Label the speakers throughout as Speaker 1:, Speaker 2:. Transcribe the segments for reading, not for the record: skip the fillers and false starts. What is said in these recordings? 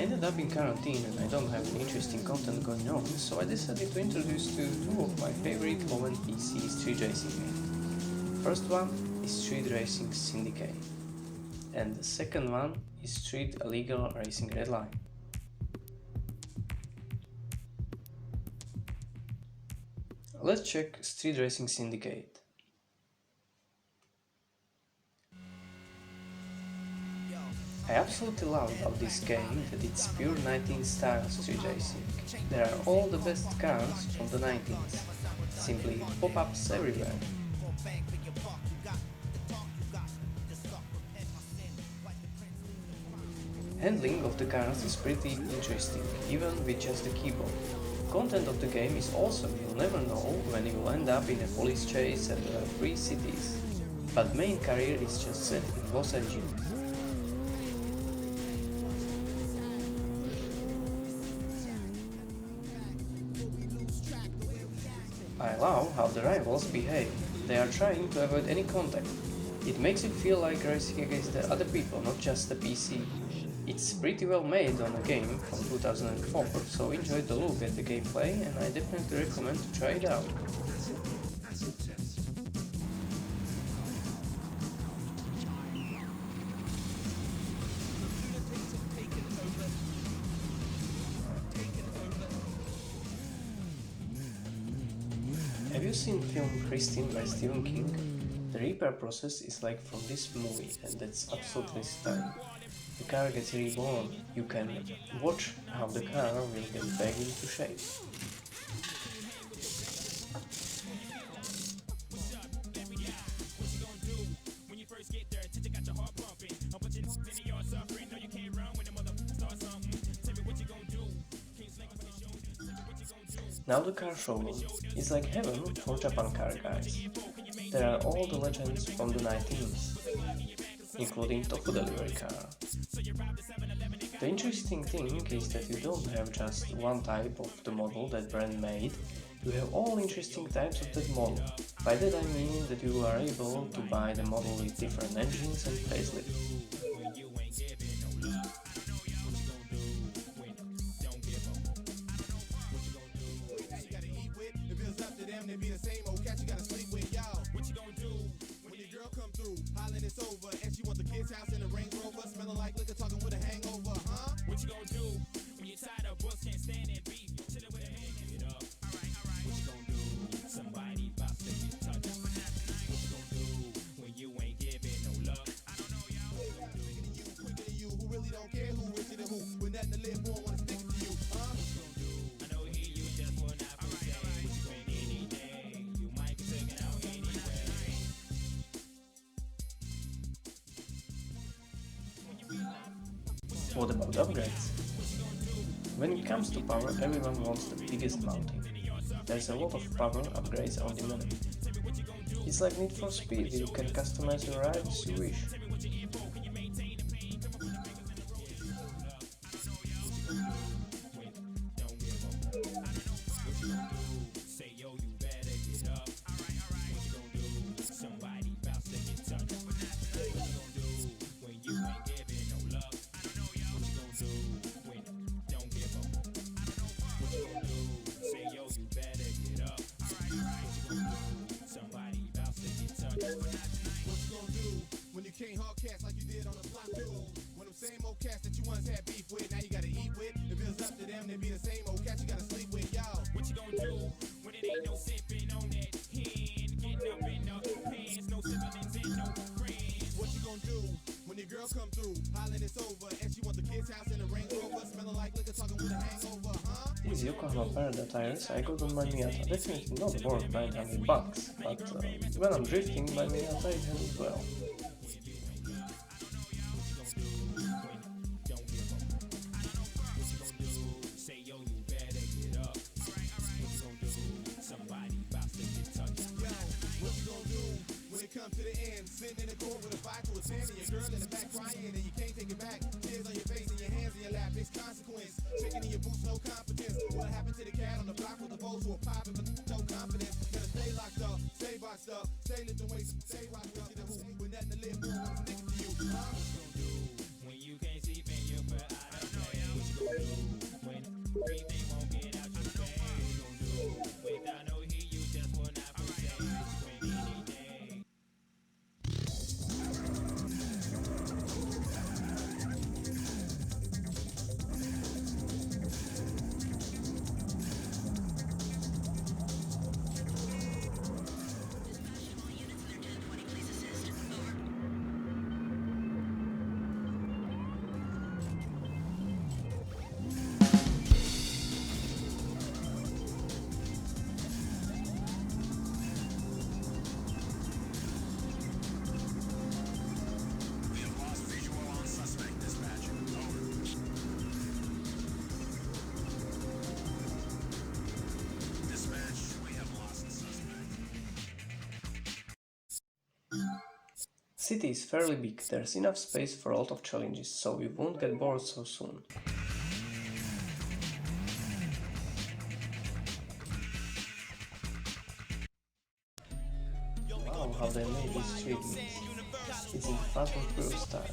Speaker 1: ended up in quarantine and I don't have any interesting content going on, so I decided to introduce to two of my favorite home-end PC street racing games. First one is Street Racing Syndicate, and the second one is Street Illegal Racing Redline. Let's check Street Racing Syndicate. I absolutely love about this game that it's pure 19th style street racing. There are all the best cars from the 19th, simply pop-ups everywhere. Handling of the cars is pretty interesting, even with just the keyboard. Content of the game is awesome, you'll never know when you will end up in a police chase and free cities. But main career is just set in Los Angeles. I love how the rivals behave. They are trying to avoid any contact. It makes it feel like racing against the other people, not just the PC. It's pretty well made on a game from 2004, so enjoy the look at the gameplay and I definitely recommend to try it out. Have you seen film Christine by Stephen King? The repair process is like from this movie and that's absolutely stunning. The car gets reborn, you can watch how the car will get back into shape. Now the car showroom is like heaven for Japan car guys. There are all the legends from the 19th, including tofu delivery car. The interesting thing is that you don't have just one type of the model that brand made, you have all interesting types of that model. By that I mean that you are able to buy the model with different engines and facelifts. What about upgrades? When it comes to power, everyone wants the biggest mounting. There's a lot of power upgrades on the menu. It's like Need for Speed, you can customize your ride as you wish. These Yokohama Parada tires I got on my Miata, definitely not worth $900, but when I'm drifting my Miata it handles well.
Speaker 2: Come to the end, sitting in the court with a 5 to a 10 and your girl in the back crying and you can't take it back. Tears on your face and your hands in your lap, it's consequence. Shaking in your boots, no confidence. What happened to the cat on the block with the bows who are popping but no confidence? Gotta stay locked up, stay boxed up, stay lit the waist, stay rocked up to the hoop. With nothing to live for, what's next to you? What you gonna do when you can't see and you put out of play?
Speaker 1: City is fairly big, there's enough space for a lot of challenges, so you won't get bored so soon. Wow, how they made these streets. It's in Fast and Furious style.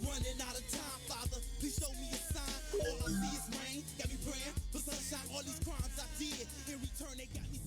Speaker 2: Running out of time, Father, please show me a sign. All I see is rain, got me praying for sunshine. All these crimes I did, in return they got me.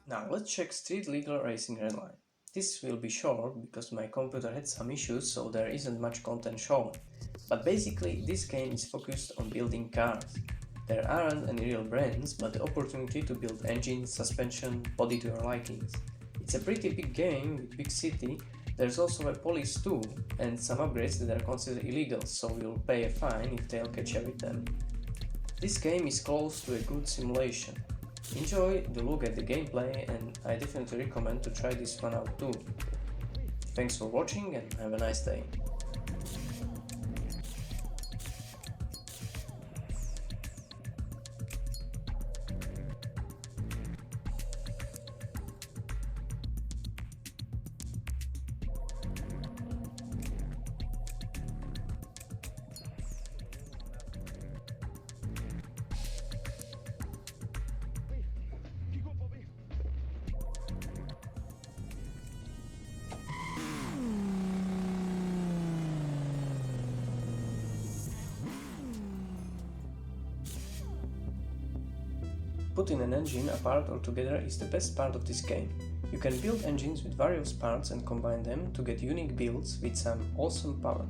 Speaker 1: Now let's check street legal racing Redline. This will be short because my computer had some issues, so there isn't much content shown. But basically this game is focused on building cars. There aren't any real brands, but the opportunity to build engines, suspension, body to your likings. It's a pretty big game with big city. There's also a police too, and some upgrades that are considered illegal, so you'll pay a fine if they'll catch you with them. This game is close to a good simulation. Enjoy the look at the gameplay, and I definitely recommend to try this one out too. Thanks for watching and have a nice day. putting an engine apart or together is the best part of this game. You can build engines with various parts and combine them to get unique builds with some awesome power.